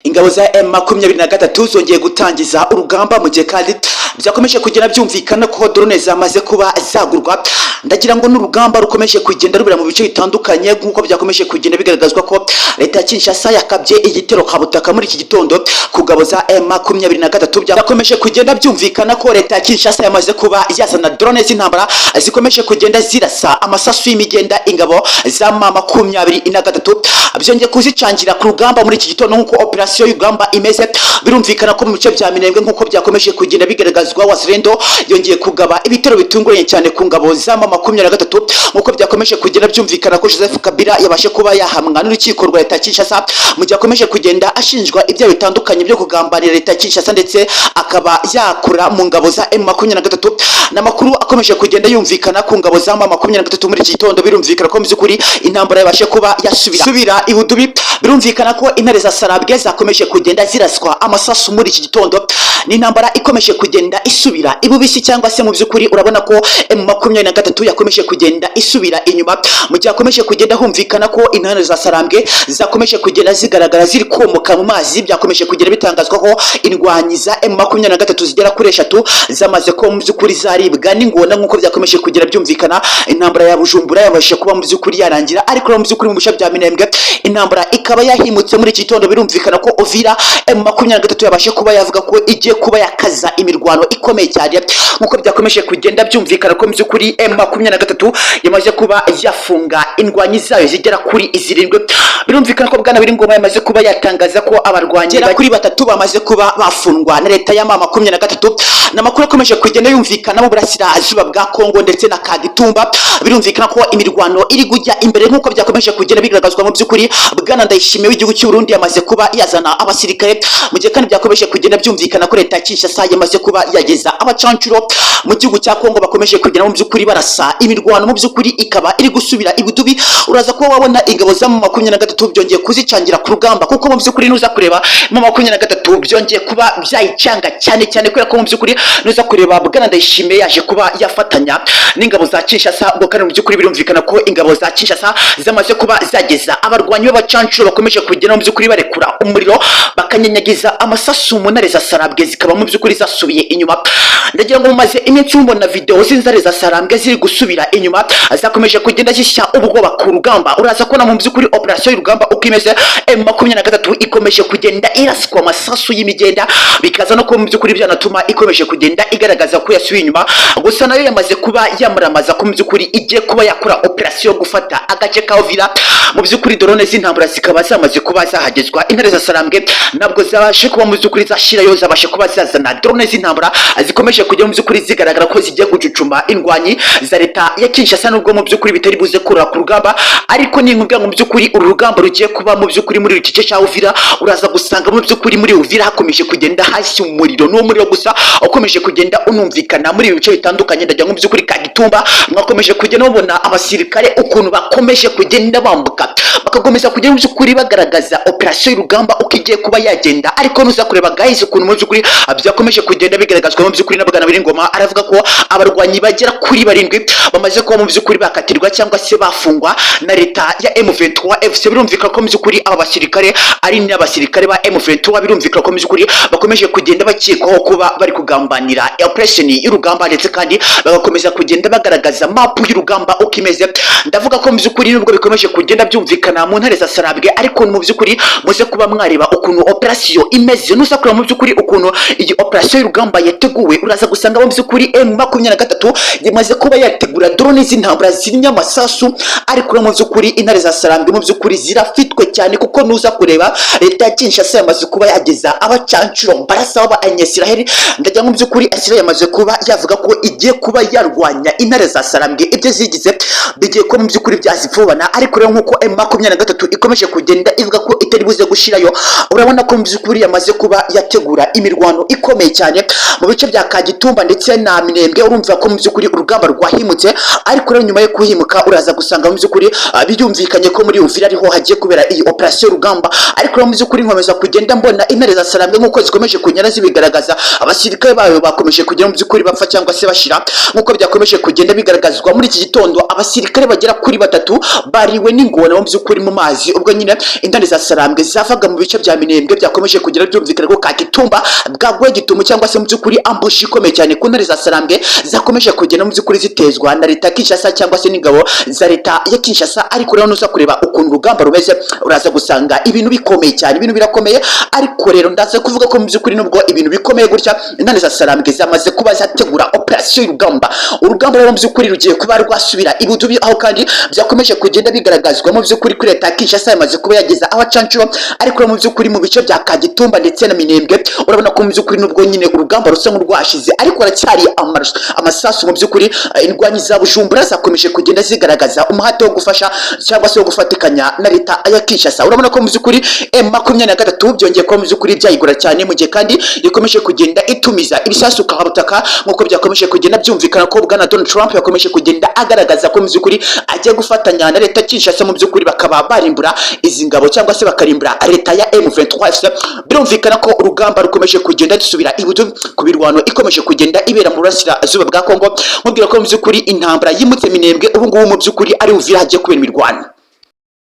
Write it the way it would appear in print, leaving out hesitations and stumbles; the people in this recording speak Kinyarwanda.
Ingabo za M23 zongeye gutangiza urugamba mu gihe kandi byakomeje kugenda byumvikana ko drone zamaze kuba zagurwa. Ndagira ngo n'urugamba rukomeje kugenda rubira mu bice bitandukanye nk'uko byakomeje kugenda bigaragazwa ko leta ya Kinshasa yakabye igitero kabutaka muri iki gitondo ku ngabo za M23. Byakomeje kugenda byumvikana ko leta ya Kinshasa yamaze kuba yazana drone z'intambara zikomeje kugenda zirasa amasasu y'imigenda ingabo za M23 byongeye kuzicangira ku rugamba muri iki gitondo nk'uko operation y'urugamba imeze. Birumvikana ko mu bice bya Minembwe nk'uko byakomeje kugenda bigaragazwa, Wazalendo yongeye kugaba ibitero bitunguranye cyane ku ngabo za M23 nk'uko byakomeje kugenda byumvikana ko Joseph Kabila yabashe kuba yahamwa n'urukiko rwa leta ya Kinshasa mu gihe akomeje kugenda ashinjwa ibyaha bitandukanye byo kugambanira leta ya Kinshasa ndetse akaba yakura mu ngabo za M23. N'amakuru akomeje kugenda yumvikana ku ngabo za M23 muri iki gitondo. Birumvikana ko mu by'ukuri intambara yabashe kuba yasubira ibudubi. Birumvikana ko intare za Sarabwe zakomeje kugenda ziraswa amasasu muri iki gitondo. Ni intambara ikomeje kugenda isubira ibubisi, cyangwa se mu by'ukuri urabona ko M23 yakomeje kugenda isubira inyuma mu gihe akomeje kugenda humvikana ko intare za Sarambwe zakomeje kugenda zigaragara ziri komoka mu mazi. Byakomeje kugenda bitangazwa ko indwanyi za M23 zigera kuri 3 zamaze ko mu by'ukuri zaribwa n'ingona nk'uko byakomeje kugera byumvikana. Intambara ya Bujumbura yabashe kuba mu by'ukuri yarangira, ariko mu by'ukuri mu bisha bya Minembwe intambara ikaba yahimutse muri iki gitondo. Birumvikana ko Ovira M23 yabashe kuba yavuga ko igiye kuba yakaza imirwano ikomeye cyane nk'uko byakomeje kugenda byumvikana ko mu by'ukuri M23 yamaze kuba yafunga indwanyi zayo zigera kuri 7. Birumvikana ko Bwana Biringoma yamaze kuba yatangaza ko abarwanyi kuri 3 bamaze kuba bafungwa na leta ya M23. N'amakuru akomeje kugenda yumvikana mu burasirazuba bwa Kongo ndetse na Kagitumba. Birumvikana ko imirwano iri kujya imbere nk'uko byakomeje kugenda bigaragazwa. Mu by'ukuri Bwana Ndayishimiye w'igihugu cy'u Burundi yamaze kuba yazana abasirikare mu gihe kandi byakomeje kugenda byumvikana ko leta ya Kinshasa yamaze kuba yageza abacancuro mu gihugu cya Kongo bakomeje kugenda mu by'ukuri barasa imirwano. Mu by'ukuri ikaba iri gusubira ibudubi. Uraza kuba wabona ingabo za M23 byongeye kuzicangira ku rugamba, kuko mu by'ukuri nuza kureba M23 byongeye kuba byayicanga cyane kubera ko mu by'ukuri nuza kureba Bwana Ndayishimiye yaje kuba yafatanya n'ingabo za Kinshasa. Ubwo kandi mu by'ukuri birumvikana ko ingabo za Kinshasa zamaze kuba zageza abarwanyi b'abacancuro bakomeje kugenda mu by'ukuri barekura umuriro bakanyanyagiza amasasu mu ntare za Sarabwe zikaba mu by'ukuri zasubiye inyuma. Ndagira ngo mumaze iminsi mubona video z'intare za Sarabwe ziri gusubira inyuma, zakomeje kugenda zishya ubwoba ku rugamba. Uraza kubona mu by'ukuri operation y'urugamba uko imeze. M23 ikomeje kugenda iraswa amasasu y'imigenda, bikaza no kuba mu by'ukuri byanatuma ikomeje kugenda igaragaza ko yasubiye inyuma. Gusa nayo yamaze kuba yamuramaza ko mu by'ukuri igiye kuba yakora operation yo gufata agace ka Ovira. Mu by'ukuri drone z'intambara zikaba zamaze kuba zahagezwa. Intare za Sarambwe nabwo zabashe kuba mu by'ukuri zashirayo, zabashe kuba zazana drone z'intambara zikomeje kujya mu by'ukuri zigaragara ko zigiye gucucuma indwanyi za leta ya Kinshasa. Nubwo mu by'ukuri bitari buze kurura ku rugamba, ariko ni nkubwa mu by'ukuri uru rugamba rugiye kuba mu by'ukuri muri iki gice cya Ovira. Uraza gusanga mu by'ukuri muri Ovira hakomeje kugenda hashya umuriro, n'umuriro gusa ukomeje kugenda unumvikana muri ibice bitandukanye. Ndagira ngo mu by'ukuri Kagitumba mwakomeje kugenda mubona abasirikare ukuntu bakomeje kugenda bambuka, bakakomeza kugenda mu by'ukuri bagaragaza operation y'urugamba uko igiye kuba yagenda. Ariko nuza kureba guys ukuntu mu by'ukuri byakomeje kugenda bigaragazwa mu by'ukuri na Bwana Biringoma aravuga ko abarwanyi bagera kuri 7 bamaze kuba mu by'ukuri bakatirwa cyangwa se bafungwa na leta ya M23 FC. Birumvikana ko mu by'ukuri aba basirikare ari n'abasirikare ba M23. Birumvikana ko mu by'ukuri bakomeje kugenda bakekwaho kuba bari kugambanira operation y'urugamba, ndetse kandi bagakomeza kugenda bagaragaza map y'urugamba uko imeze. Ndavuga ko mu by'ukuri nubwo bikomeje kugenda byumvikana mu ntare za Sarabwe, ariko mu by'ukuri muze kuba mwareba ukuntu operation imeze. Nusa kureba mu by'ukuri ukuntu iyi operation y'urugamba yateguwe, uraza gusanga mu by'ukuri M23 yamaze kuba yategura drone z'intambara zirinya amasasu. Ariko mu by'ukuri intare za Sarambwe mu by'ukuri zirafitwe cyane, kuko nuza kureba leta ya Kinshasa yamaze kuba yageza abacancuro barasa ba Israel. Ndagira mu by'ukuri Israel yamaze kuba yavuga ko igiye kuba yarwanya intare za Sarambwe. Ibyo zigize bigiye ko mu by'ukuri byazipfubana. Ariko rero nkuko M23 ikomeje kugenda ivuga ko itari buze gushirayo, urabona ko mu by'ukuri yamaze kuba yategura imirwano imirwano ikomeye cyane mu bice bya Kagitumba ndetse na Minembwe. Urumva ko mu by'ukuri urugamba rwahimutse, ariko rero nyuma yo kuhimuka uraza gusanga mu by'ukuri byumvikanye ko muri Uvira ariho hagiye kubera iyi operation rugamba. Ariko rero mu by'ukuri nkomeza kugenda mbona intare za Sarambwe nk'uko zikomeje kunyara zibigaragaza, abasirikare bayo bakomeje kugenda mu by'ukuri bapfa cyangwa se bashira, nk'uko byakomeje kugenda bigaragazwa muri iki gitondo. Abasirikare bagera kuri 3 bariwe n'ingona mu by'ukuri mu mazi, ubwo nyine intare za Sarambwe zavaga mu bice bya Minembwe byakomeje kugira byumvikana ko Kagitumba bwagwe gitumo cyangwa se mu by'ukuri ambushi ikomeye cyane ku ntare za Sarambwe zakomeje kugenda mu by'ukuri zitezwa na leta Kinshasa cyangwa se n'ingabo za leta ya Kinshasa. Ariko rero nuza kureba ukuntu urugamba rumeze uraza gusanga ibintu bikomeye cyane, ibintu birakomeye. Ariko rero ndaza kuvuga ko mu by'ukuri nubwo ibintu bikomeye gutya, intare za Sarambwe zamaze kuba zategura operation y'urugamba. Urugamba rero mu by'ukuri rugiye kuba rwasubira ibudubi, aho kandi byakomeje kugenda bigaragazwa mu by'ukuri kuri leta Kinshasa yamaze kuba yageza abacancuro. Ariko mu by'ukuri mu bice bya Kagitumba ndetse na Minembwe urabona ko mu by'ukuri nubwo nyine urugamba rusa nk'urwashize, ariko aracyari amasasu mu by'ukuri. Indwanyi za Bujumbura zakomeje kugenda zigaragaza umuhate wo gufasha cyangwa se wo gufatikanya na leta ya Kinshasa. Urabona ko mu by'ukuri M23 byongeye ko mu by'ukuri byayigura cyane, mu gihe kandi ikomeje kugenda itumiza ibisasu karabutaka, nk'uko byakomeje kugenda byumvikana ko bwana Donald Trump yakomeje kugenda agaragaza ko mu by'ukuri agiye gufatanya na leta Kinshasa mu by'ukuri bakaba barimbura izi ngabo cyangwa se bakarimbura leta ya M23. Birumvikana ko urugamba rukomeje kugenda dusubira ibudu ku birwano ikomeje kugenda ibera mu burasirazuba bwa Kongo. Mubwira ko mu by'ukuri intambara yimutse Minembwe ubu ngubu mu by'ukuri ari Uvira hagiye kubera imirwano.